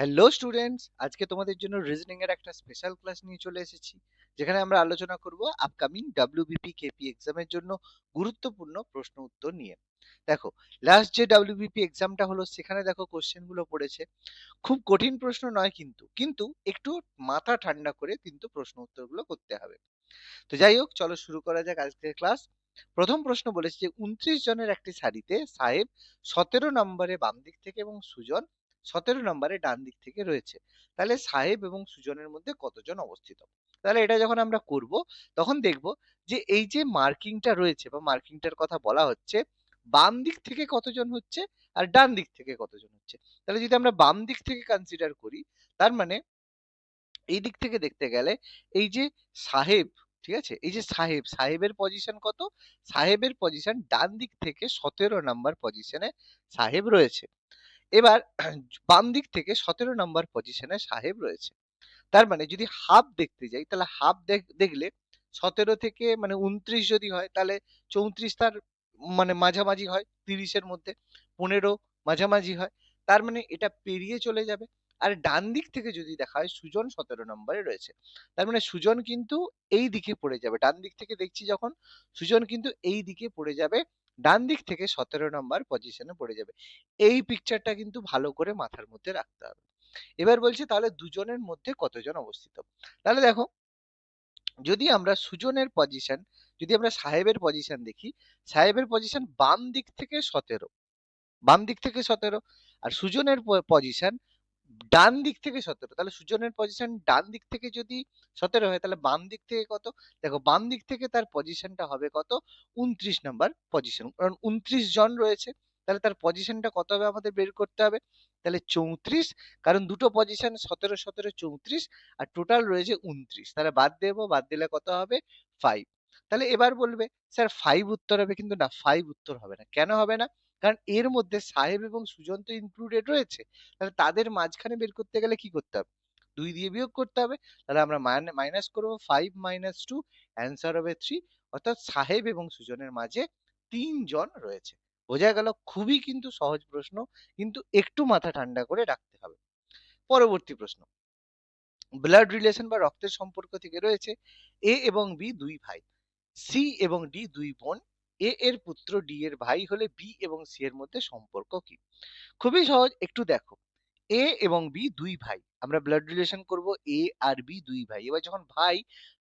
Hello students, আজকে তোমাদের জন্য রিজনিং এর একটা স্পেশাল ক্লাস নিয়ে চলে এসেছি, যেখানে আমরা আলোচনা করব আপকামিং ডাব্লিউবিপি কেপি এক্সামের জন্য গুরুত্বপূর্ণ প্রশ্ন উত্তর নিয়ে। দেখো, লাস্ট যে ডাব্লিউবিপি এক্সামটা হলো সেখানে দেখো কোশ্চেন গুলো পড়েছে। খুব কঠিন প্রশ্ন নয়, কিন্তু কিন্তু একটু মাথা ঠান্ডা করে কিন্তু প্রশ্ন উত্তরগুলো করতে হবে। তো যাই হোক, চলো শুরু করা যাক আজকের ক্লাস। প্রথম প্রশ্ন বলেছে যে 29 জনের একটি সারিতে সাহেব 17 নম্বরে বাম দিক থেকে এবং সুজন 17 নম্বরে ডান দিক থেকে রয়েছে। তাহলে সাহেব এবং সুজনের মধ্যে কতজন অবস্থিত? তাহলে এটা যখন আমরা করব, তখন দেখব যে এই যে মার্কিংটা রয়েছে বা মার্কিংটার কথা বলা হচ্ছে, বাম দিক থেকে কতজন হচ্ছে আর ডান দিক থেকে কতজন হচ্ছে। তাহলে যদি আমরা বাম দিক থেকে কনসিডার করি, তার মানে এই দিক থেকে দেখতে গেলে এই যে সাহেব, ঠিক আছে, এই যে সাহেবের পজিশন কত? সাহেবের পজিশন ডান দিক থেকে 17 নাম্বার পজিশনে সাহেব রয়েছে। এবার বাম দিক থেকে 17 নাম্বার পজিশনে সাহেব রয়েছে। তার মানে যদি হাফ দেখতে যাই, তাহলে হাফ দেখলে 17 থেকে মানে 29 যদি হয়, তাহলে 34 তার মানে মাঝামাঝি হয়, 30-এর মধ্যে 15 মাঝামাঝি হয়। তার মানে এটা পেরিয়ে চলে যাবে। আর ডান দিক থেকে যদি দেখা হয়, সুজন 17 নম্বরে রয়েছে। তার মানে সুজন কিন্তু এই দিকে পড়ে যাবে। ডান দিক থেকে দেখছি যখন, সুজন কিন্তু এই দিকে পড়ে যাবে, ডান দিক থেকে 17 নম্বর পজিশনে পড়ে যাবে। এই পিকচারটা কিন্তু ভালো করে মাথার মধ্যে রাখতে হবে। এবার বলছে তাহলে দুজনের মধ্যে কতজন অবস্থিত। তাহলে দেখো, যদি আমরা সুজনের পজিশন, যদি আমরা সাহেবের পজিশন দেখি, সাহেবের পজিশন বাম দিক থেকে 17, বাম দিক থেকে 17, আর সুজনের পজিশন ডান দিক থেকে 17। তাহলে সুজনের পজিশন ডান দিক থেকে যদি 17 হয়, তাহলে বাম দিক থেকে কত? দেখো, বাম দিক থেকে তার পজিশনটা হবে কত? 29 নাম্বার পজিশন, কারণ 29 জন রয়েছে। তাহলে তার পজিশনটা কত হবে আমাদের বের করতে হবে। তাহলে 34, কারণ দুটো পজিশন 17 17 34, আর টোটাল রয়েছে 29। তাহলে বাদ দেবো, বাদ দিলে কত হবে? 5। তাহলে এবার বলবে স্যার 5 উত্তর হবে, কিন্তু না, 5 উত্তর হবে না। কেন হবে না? কারণ এর মধ্যে সাহেব এবং সুজন তো ইনক্লুডেড রয়েছে। তাহলে তাদের মাঝখানে বের করতে গেলে কি করতে হবে? 2 দিয়ে বিয়োগ করতে হবে। তাহলে আমরা মাইনাস করবো, 5 মাইনাস 2, অ্যান্সার হবে 3। অর্থাৎ সাহেব এবং সুজনের মাঝে 3 জন রয়েছে। বোঝা গেল? খুবই কিন্তু সহজ প্রশ্ন, কিন্তু একটু মাথা ঠান্ডা করে রাখতে হবে। পরবর্তী প্রশ্ন, ব্লাড রিলেশন বা রক্তের সম্পর্ক থেকে রয়েছে এ এবং বি দুই ভাই, সি এবং ডি দুই বোন, এ এর পুত্র ডি এর ভাই হলে বি এবং সি এর মধ্যে সম্পর্ক কি? খুবই সহজ, একটু দেখো। এ এবং বি দুই ভাই, আমরা ব্লাড রিলেশন করব এ আর বি দুই ভাই। এবার যখন ভাই,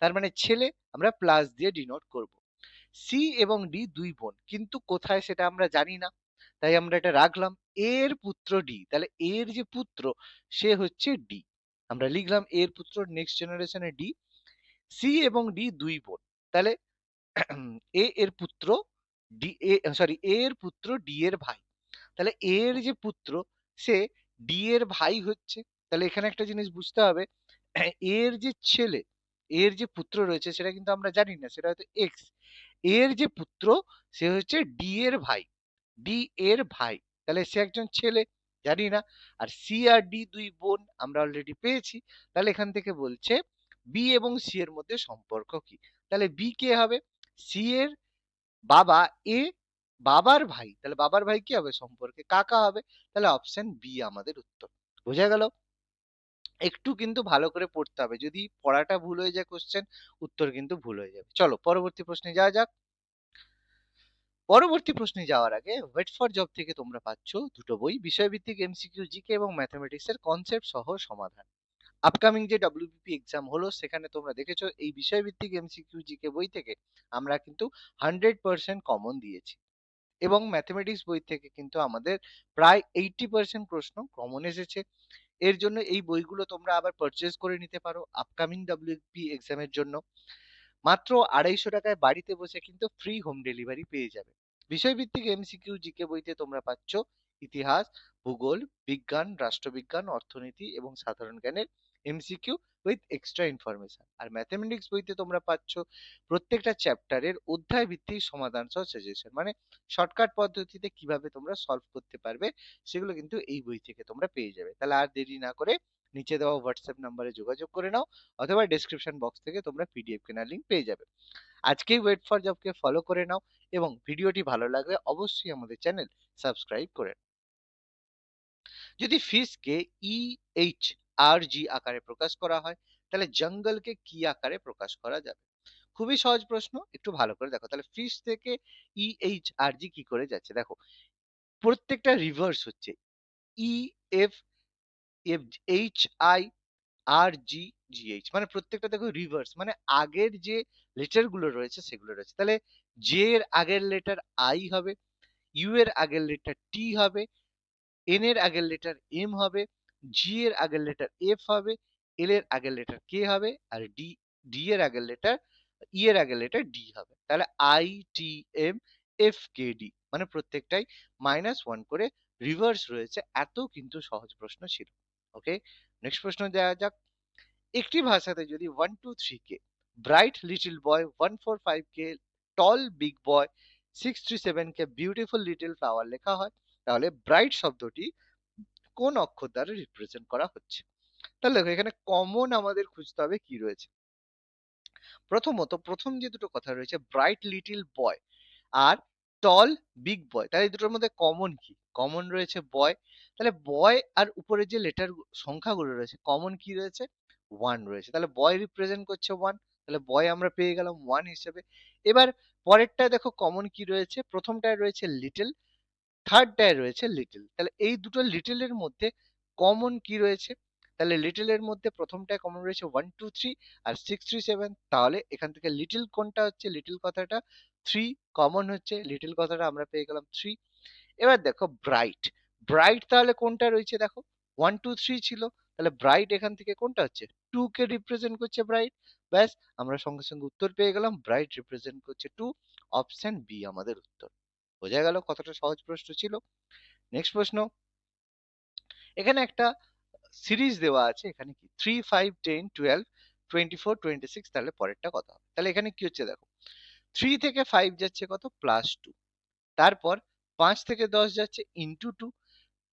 তার মানে ছেলে, আমরা প্লাস দিয়ে ডিনোট করব। সি এবং ডি দুই বোন, কিন্তু কোথায় সেটা আমরা জানি না, তাই আমরা এটা রাখলাম। এর পুত্র ডি, তাহলে এর যে পুত্র সে হচ্ছে ডি, আমরা লিখলাম এর পুত্র নেক্সট জেনারেশনে ডি। সি এবং ডি দুই বোন, তাহলে এ এর পুত্র ডি, এ সরি, এ এর পুত্র ডি এর ভাই। তাহলে এর যে পুত্র সে ডি এর ভাই হচ্ছে। তাহলে এখানে একটা জিনিস বুঝতে হবে, এর যে ছেলে, এর যে পুত্র রয়েছে সেটা কিন্তু আমরা জানি না, সেটা হয়তো এক্স। এর যে পুত্র সে হচ্ছে ডি এর ভাই, ডি এর ভাই। তাহলে সে একজন ছেলে, জানি না। আর সি আর ডি দুই বোন আমরা অলরেডি পেয়েছি। তাহলে এখান থেকে বলছে বি এবং সি এর মধ্যে সম্পর্ক কি। তাহলে বি কে হবে? সি এর বাবা, এ বাবার ভাই। তাহলে বাবার ভাই কি হবে? সম্পর্কে কাকা হবে। তাহলে অপশন বি আমাদের উত্তর। বোঝা গেল? একটু কিন্তু ভালো করে পড়তে হবে, যদি পড়াটা ভুল হয়ে যায় কোশ্চেন, উত্তর কিন্তু ভুল হয়ে যাবে। চলো পরবর্তী প্রশ্নে যাওয়া যাক। পরবর্তী প্রশ্নে যাওয়ার আগে, ওয়েট ফর জব থেকে তোমরা পাচ্ছ দুটো বই, বিষয়ভিত্তিক এমসিকিউ জিকে এবং ম্যাথমেটিক্স এর কনসেপ্ট সহ সমাধান। আপকামিং যে ডাব্লিউবিপি এক্সাম হলো সেখানে তোমরা দেখেছো এই বিষয়ভিত্তিক এমসিকিউ জিকে বই থেকে আমরা কিন্তু 100% কমন দিয়েছি, এবং ম্যাথমেটিক্স বই থেকে কিন্তু আমাদের প্রায় 80% প্রশ্ন কমন এসেছে। এর জন্য এই বইগুলো তোমরা আবার পারচেজ করে নিতে পারো আপকামিং ডাব্লিউপি এক্সামের জন্য। মাত্র 250 টাকায় বাড়িতে বসে কিন্তু ফ্রি হোম ডেলিভারি পেয়ে যাবে। বিষয়ভিত্তিক এমসিকিউ জিকে বইতে তোমরা পাচ্ছ ইতিহাস, ভূগোল, বিজ্ঞান, রাষ্ট্রবিজ্ঞান, অর্থনীতি এবং সাধারণ জ্ঞানের এমসিকিউ উইথ এক্সট্রা ইনফরমেশন। আর ম্যাথমেটিক্স বইতে তোমরা পাচ্ছ প্রত্যেকটা চ্যাপ্টারের অধ্যায় ভিত্তিক সমাধান সহ সাজেশন, মানে শর্টকাট পদ্ধতিতে কিভাবে তোমরা সলভ করতে পারবে, সেগুলো কিন্তু এই বই থেকে তোমরা পেয়ে যাবে। তাহলে আর দেরি না করে নিচে দেওয়া হোয়াটসঅ্যাপ নাম্বারে যোগাযোগ করে নাও, অথবা ডেসক্রিপশন বক্স থেকে তোমরা পিডিএফ কেনার লিঙ্ক পেয়ে যাবে। আজকেই ওয়েট ফর জবকে ফলো করে নাও, এবং ভিডিওটি ভালো লাগলে অবশ্যই আমাদের চ্যানেল সাবস্ক্রাইব করে নাও। যদি ফিশকে EHRG আকারে প্রকাশ করা হয়, তাহলে জঙ্গলকে কি আকারে প্রকাশ করা যাবে? খুবই সহজ প্রশ্ন, একটু ভালো করে দেখো। তাহলে ফিশ থেকে EHRG কি করে যাচ্ছে? দেখো, প্রত্যেকটা রিভার্স হচ্ছে। EFHIRGGH, মানে প্রত্যেকটা দেখো রিভার্স, মানে আগের যে লেটার গুলো রয়েছে সেগুলো রয়েছে। তাহলে জে এর আগের লেটার আই হবে, ইউ এর আগের লেটার টি হবে, এন এর আগের লেটার এম হবে, জি এর আগের লেটার এফ হবে, এল এর আগের লেটার কে হবে, আর ডি ডি এর আগের লেটার ই এর আগের লেটার ডি হবে। তাহলে ITMFKD, মানে প্রত্যেকটাই -1 করে রিভার্স রয়েছে। এত কিন্তু সহজ প্রশ্ন ছিল। ওকে, নেক্সট প্রশ্ন দেওয়া যাক। একটি ভাষাতে যদি 1 2 3 কে ব্রাইট লিটল বয়, 1 4 5 কে টল বিগ বয়, 6 3 7 কে বিউটিফুল লিটল ফ্লাওয়ার লেখা হয়, তাহলে ব্রাইট শব্দটি কোন অক্ষর দ্বারা রিপ্রেজেন্ট করা হচ্ছে? তাহলে দেখো, এখানে কমন আমাদের খুঁজতে হবে কি রয়েছে। প্রথমত প্রথম যে দুটো কথা রয়েছে, ব্রাইট লিটল বয় আর টল বিগ বয়, তাহলে এই দুটোর মধ্যে কমন কি? কমন রয়েছে বয়। তাহলে বয় আর উপরে যে লেটার সংখ্যাগুলো রয়েছে, কমন কি রয়েছে? 1 রয়েছে। তাহলে বয় রিপ্রেজেন্ট করছে 1, তাহলে বয় আমরা পেয়ে গেলাম 1 হিসেবে। এবার পরেরটায় দেখো কমন কি রয়েছে, প্রথমটায় রয়েছে লিটল, থার্ডটায় রয়েছে লিটল। তাহলে এই দুটো লিটলের মধ্যে কমন কি রয়েছে? তাহলে লিটলের মধ্যে প্রথমটায় কমন রয়েছে 1 2 3 আর 6 3 7, তাহলে এখান থেকে লিটল কোনটা হচ্ছে? লিটল কথাটা 3 কমন হচ্ছে, লিটল কথাটা আমরা পেয়ে গেলাম 3। এবার দেখো ব্রাইট, ব্রাইট তাহলে কোনটা রয়েছে? দেখো 1 2 3 ছিল, তাহলে ব্রাইট এখান থেকে কোনটা হচ্ছে? 2 কে রিপ্রেজেন্ট করছে ব্রাইট। ব্যাস, আমরা সঙ্গে সঙ্গে উত্তর পেয়ে গেলাম, ব্রাইট রিপ্রেজেন্ট করছে 2। অপশন বি আমাদের উত্তর। বোঝা গেল কতটা সহজ প্রশ্ন ছিল। নেক্সট প্রশ্ন, এখানে একটা সিরিজ দেওয়া আছে, এখানে কি 3 5 10 12 24 26, তাহলে পরেরটা কত হবে? তাহলে এখানে কি হচ্ছে দেখো, 3 থেকে 5 যাচ্ছে কত? +2। তারপর 5 থেকে 10 যাচ্ছে *2,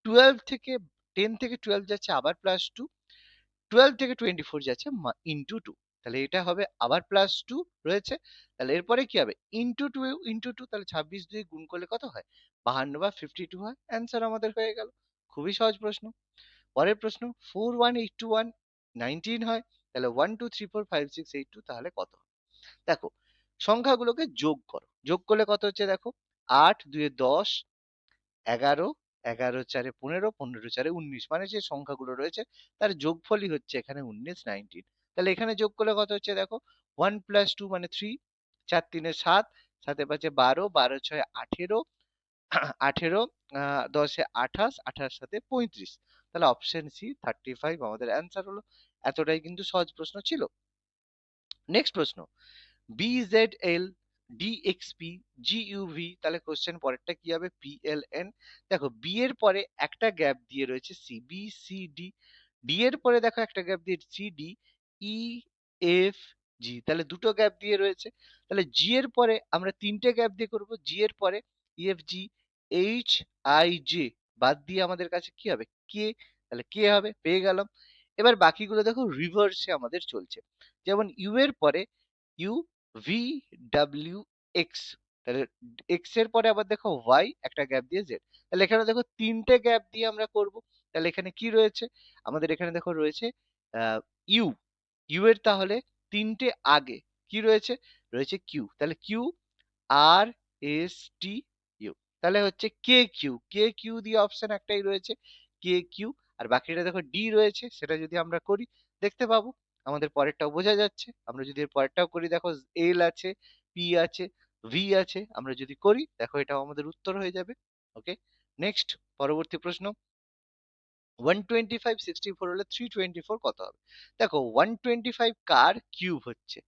12 থেকে 10 থেকে 12 যাচ্ছে আবার +2, 12 থেকে 24 যাচ্ছে *2, তাহলে এটা হবে আবার +2 রয়েছে। তাহলে এরপরে কি হবে? *2 তাহলে 26 দিয়ে গুণ করলে কত হয়? 52 বা 52 হয়। অ্যান্সার আমাদের হয়ে গেল। খুবই সহজ প্রশ্ন। পরের প্রশ্ন, 4 1 8 2 1 19 হয়, তাহলে 1 2 3 4 5 6 8 2, তাহলে কত হবে? দেখো, সংখ্যাগুলোকে যোগ করো, যোগ করলে কত হচ্ছে দেখো, 8 2 10, 11, 11 4 15, 15 4 19, মানে যে সংখ্যাগুলো রয়েছে তার যোগফলই হচ্ছে এখানে 19 19। তাহলে এখানে যোগ করলে কত হচ্ছে দেখো, 1 + 2 মানে 3, 4 3 7, 7 5 12, 12 6 18, 18, 10 28, 28 7 35, তাহলে অপশন সি 35 আমাদের অ্যান্সার হলো। এতটাই কিন্তু সহজ প্রশ্ন ছিল। নেক্সট প্রশ্ন, BZL DXP GUV, তাহলে কোশ্চেন পরেরটা কি হবে? PLN। দেখো, বি এর পরে একটা গ্যাপ দিয়ে রয়েছে C, B C D. D এর পরে দেখো একটা গ্যাপ দিয়ে C D E F G, তাহলে দুটো গ্যাপ দিয়ে রয়েছে। তাহলে জি এর পরে আমরা তিনটে গ্যাপ দিয়ে করব, জি এর পরে EF G H I J, বাদ দিয়ে আমাদের কাছে কি হবে? কে, তাহলে কে হবে, পেয়ে গেলাম। এবার বাকিগুলো দেখো রিভার্সে আমাদের চলছে। যেমন ইউ এর পরে ইউ ভি ডাব্লিউ এক্স, তাহলে এক্স এর পরে আবার দেখো ওয়াই, একটা গ্যাপ দিয়ে জেড। তাহলে এখানে দেখো তিনটে গ্যাপ দিয়ে আমরা করব। তাহলে এখানে কি রয়েছে আমাদের? এখানে দেখো রয়েছে ইউ, ইউ এর তাহলে তিনটে আগে কি রয়েছে? রয়েছে কিউ, তাহলে Q R S T U, তাহলে হচ্ছে কে কিউ, কে কিউ দিয়ে অপশন একটাই রয়েছে, কে কিউ। আর বাকিটা দেখো ডি রয়েছে, সেটা যদি আমরা করি দেখতে পাবো। আমাদের পরেরটাও বোঝা যাচ্ছে। আমরা যদি এর পরেরটাও করি, দেখো এল আছে, পি আছে, ভি আছে, আমরা যদি করি দেখো এটাও আমাদের উত্তর হয়ে যাবে। ওকে, নেক্সট, পরবর্তী প্রশ্ন, 125 64 হলে 324 কত হবে? দেখো, 125 কার কিউব হচ্ছে?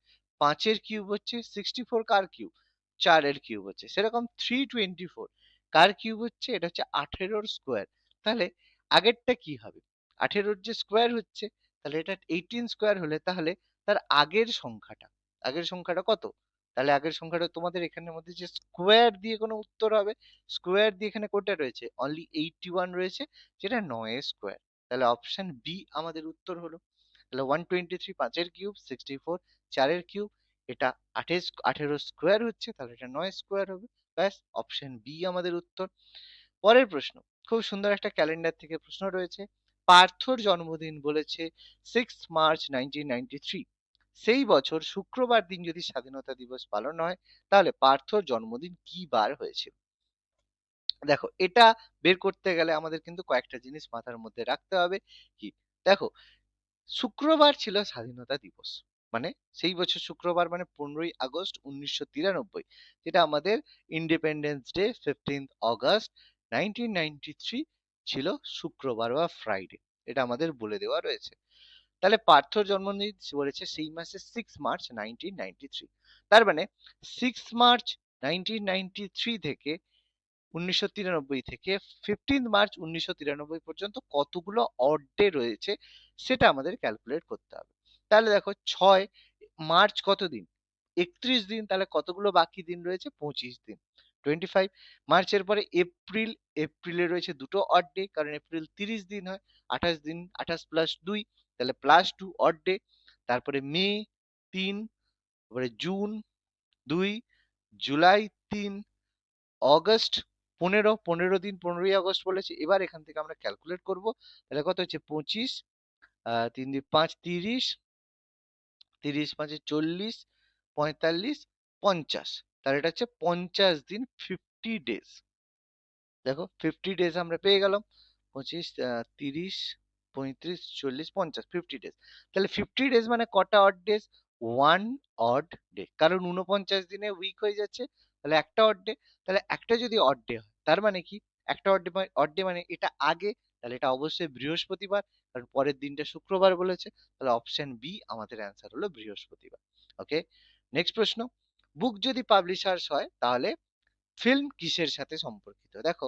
5 এর কিউব হচ্ছে। 64 কার কিউব? 4 এর কিউব হচ্ছে। সেরকম 324 কার কিউব হচ্ছে? এটা হচ্ছে 18 স্কোয়ার। তাহলে আগেরটা কি হবে? 18 যে স্কোয়ার হচ্ছে, তাহলে এটা 18 স্কোয়ার হলে তাহলে তার আগের সংখ্যাটা কত? তাহলে আগের সংখ্যাটা তোমাদের এখানের মধ্যে যে স্কোয়ার দিয়ে কোনো উত্তর হবে? স্কোয়ার দিয়ে এখানে কোনটা রয়েছে? অনলি 81 রয়েছে, যেটা 9 স্কোয়ার। তাহলে অপশন বি আমাদের উত্তর হলো। তাহলে 123 5 এর কিউব, 64 4 এর কিউব, এটা 18 স্কোয়ার হচ্ছে, তাহলে এটা 9 স্কোয়ার হবে। ব্যাস, অপশন বি আমাদের উত্তর। পরের প্রশ্ন, খুব সুন্দর একটা ক্যালেন্ডার থেকে প্রশ্ন রয়েছে। পার্থর জন্মদিন বলেছে 6 মার্চ 1993। সেই বছর শুক্রবার দিন যদি স্বাধীনতা দিবস পালন হয়, তাহলে পার্থর জন্মদিন কি বার হয়েছিল? দেখো, এটা বের করতে গেলে আমাদের কিন্তু কয়েকটা জিনিস মাথার মধ্যে রাখতে হবে। কি? দেখো, শুক্রবার ছিল স্বাধীনতা দিবস, মানে সেই বছর শুক্রবার মানে 15ই আগস্ট 1993, যেটা আমাদের ইন্ডিপেন্ডেন্স ডে 15th অগস্ট 1993 ছিল শুক্রবার বা ফ্রাইডে। এটা আমাদের বলে দেওয়া রয়েছে। তাহলে পার্থর জন্মদিন বলেছে সেই মাসে 6 মার্চ 1993। তার মানে 6 মার্চ 1993 থেকে 1993 থেকে 15 মার্চ 1993 পর্যন্ত কতগুলো অড ডে রয়েছে সেটা আমাদের ক্যালকুলেট করতে হবে। তাহলে দেখো, 6 মার্চ কত দিন? 31 দিন। তাহলে কতগুলো বাকি দিন রয়েছে? 25 দিন, 25। মার্চের পরে এপ্রিল, এপ্রিলে রয়েছে দুটো অড ডে, কারণ এপ্রিল 30 দিন হয়। 28 দিন, 28 প্লাস 2, তাহলে +2 অড ডে। তারপরে মে 3, তারপরে জুন 2, জুলাই 3, অগস্ট 15, 15 দিন, 15ই আগস্ট বলেছে। এবার এখান থেকে আমরা ক্যালকুলেট করব। তাহলে কত হচ্ছে? 25, 3 দিয়ে 5, 30, 30 5 40, 45, 50। তাহলে এটা হচ্ছে 50 দিন, 50 ডেজ। দেখো, 50 ডেজ আমরা পেয়ে গেলাম। 25, 30, 35, 40, 50, 50 ডেজ। তাহলে 50 ডেজ মানে কটা অড ডেজ? 1 অড ডে, কারণ 49 দিনে উইক হয়ে যাচ্ছে, তাহলে একটা অড ডে। তাহলে একটা যদি অড ডে হয়, তার মানে কি? একটা অড ডে মানে এটা আগে, তাহলে এটা অবশ্যই বৃহস্পতিবার, কারণ পরের দিনটা শুক্রবার বলেছে। তাহলে অপশন বি আমাদের অ্যান্সার হলো বৃহস্পতিবার। ওকে, নেক্সট প্রশ্ন। বুক যদি পাবলিশার্স হয়, তাহলে ফিল্ম কিসের সাথে সম্পর্কিত? দেখো,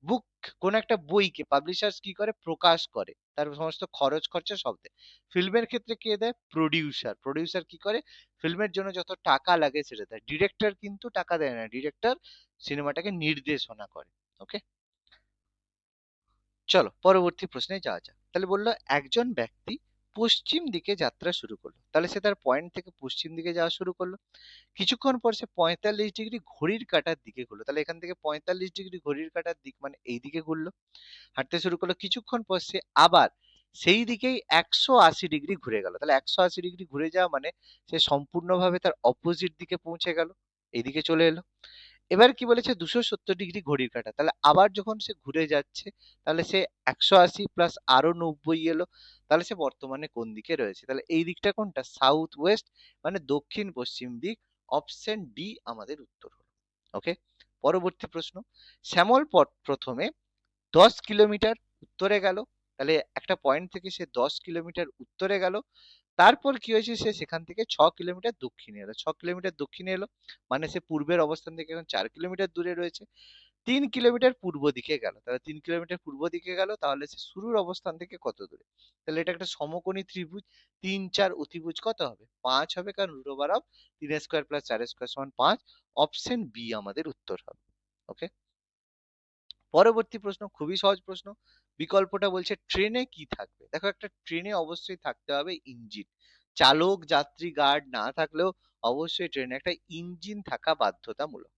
বুক, কোন একটা বইকে পাবলিশার্স কি করে? প্রকাশ করে, তার সমস্ত খরচ খরচা সব দেয়। ফিল্মের ক্ষেত্রে কে দেয়? প্রডিউসার। প্রডিউসার কি করে? ফিল্মের জন্য যত টাকা লাগে সেটা দেয়। ডিরেক্টর কিন্তু টাকা দেয় না, ডিরেক্টর সিনেমাটাকে নির্দেশনা করে। ওকে, চলো পরবর্তী প্রশ্নে যাওয়া যাক। তাহলে বললো, একজন ব্যক্তি পশ্চিম দিকে যাত্রা শুরু করলো। তাহলে সে তার পয়েন্ট থেকে পশ্চিম দিকে যাওয়া শুরু করলো। কিছুক্ষণ পর সে 45 ডিগ্রি ঘড়ির কাঁটার দিকে ঘুরলো। তাহলে এখান থেকে 45 ডিগ্রি ঘড়ির কাঁটার দিক মানে এই দিকে ঘুরলো, হাঁটতে শুরু করলো। কিছুক্ষণ পর সে আবার সেই দিকেই 180 ডিগ্রি ঘুরে গেল। তাহলে 180 ডিগ্রি ঘুরে যাওয়া মানে সে সম্পূর্ণভাবে তার অপোজিট দিকে পৌঁছে গেল, এইদিকে চলে এলো। এবার কি বলেছে? 270 ডিগ্রি ঘড়ির কাঁটা। তাহলে আবার যখন সে ঘুরে যাচ্ছে, তাহলে সে 180 প্লাস আরো 90 এলো। তাহলে সে বর্তমানে কোন দিকে রয়েছে? তাহলে এই দিকটা কোনটা? সাউথ ওয়েস্ট, মানে দক্ষিণ পশ্চিম দিক। অপশন ডি আমাদের উত্তর হলো। ওকে, পরবর্তী প্রশ্ন। শ্যামল পথ প্রথমে 10 কিলোমিটার উত্তরে গেল। তাহলে একটা পয়েন্ট থেকে সে 10 কিলোমিটার উত্তরে গেল। তারপর কি হয়েছে? সে সেখান থেকে 6 কিলোমিটার দক্ষিণে এলো। 6 কিলোমিটার দক্ষিণে এলো মানে সে পূর্বের অবস্থান থেকে এখন 4 কিলোমিটার দূরে রয়েছে। 3 কিলোমিটার পূর্ব দিকে গেল। তাহলে 3 কিলোমিটার পূর্ব দিকে গেল, তাহলে সে শুরুর অবস্থান থেকে কত দূরে? তাহলে এটা একটা সমকোণী ত্রিভুজ। 3 4 অতিভুজ কত হবে? 5 হবে, কারণ root over of 3 square plus 4 square সমান 5। অপশন বি আমাদের উত্তর হবে। ওকে, পরবর্তী প্রশ্ন খুবই সহজ প্রশ্ন। বিকল্পটা বলছে ট্রেনে কি থাকবে? দেখো, একটা ট্রেনে অবশ্যই থাকতে হবে ইঞ্জিন। চালক, যাত্রী, গার্ড না থাকলেও অবশ্যই ট্রেনে একটা ইঞ্জিন থাকা বাধ্যতামূলক।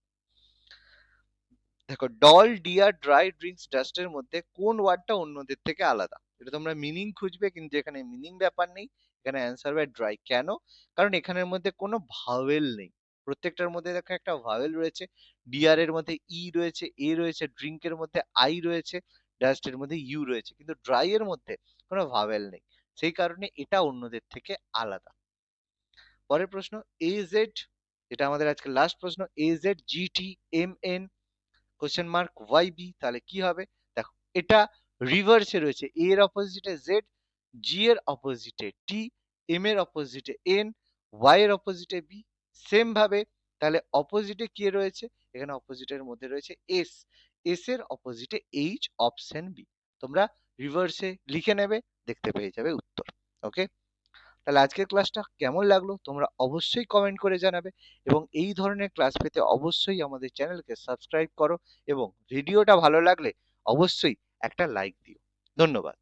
দেখো, ডল, ডিয়ার, ড্রাই, ড্রিঙ্কস, ডাস্টের মধ্যে কোন ওয়ার্ডটা অন্যদের থেকে আলাদা? এটা তোমরা মিনিং খুঁজবে, কিন্তু এখানে মিনিং ব্যাপার নেই। এখানে অ্যান্সার হবে ড্রাই। কেন? কারণ এখানের মধ্যে কোনো ভাওয়েল নেই। প্রত্যেকটার মধ্যে দেখো একটা ভাওয়েল রয়েছে। ডিয়ার এর মধ্যে ই রয়েছে, এ রয়েছে, ড্রিঙ্ক এর মধ্যে আই রয়েছে, ডাস্ট এর মধ্যে ইউ রয়েছে, কিন্তু ড্রাই এর মধ্যে কোনো ভাওয়েল নেই। সেই কারণে এটা অন্যদের থেকে আলাদা। পরের প্রশ্ন। এ জেড, এটা আমাদের আজকে লাস্ট প্রশ্ন। A Z, G T, M N, question mark Y B, তাহলে কি হবে? দেখো, এটা রিভার্সে রয়েছে। এ এর অপোজিটে জেড, জি এর অপোজিটে টি, এম এর অপোজিটে এন, ওয়াই এর অপোজিটে বি। সেম ভাবে তাহলে অপোজিটে কি রয়েছে? এখানে অপোজিটের মধ্যে রয়েছে এস, এস এর অপোজিটে এইচ। Option B. তোমরা রিভার্সে লিখে নেবে, দেখতে পেয়ে যাবে উত্তর। ওকে, তাহলে আজকের ক্লাসটা কেমন লাগলো তোমরা অবশ্যই কমেন্ট করে জানাবে, এবং এই ধরনের ক্লাস পেতে অবশ্যই আমাদের চ্যানেলকে সাবস্ক্রাইব করো, এবং ভিডিওটা ভালো লাগলে অবশ্যই একটা লাইক দিও। ধন্যবাদ।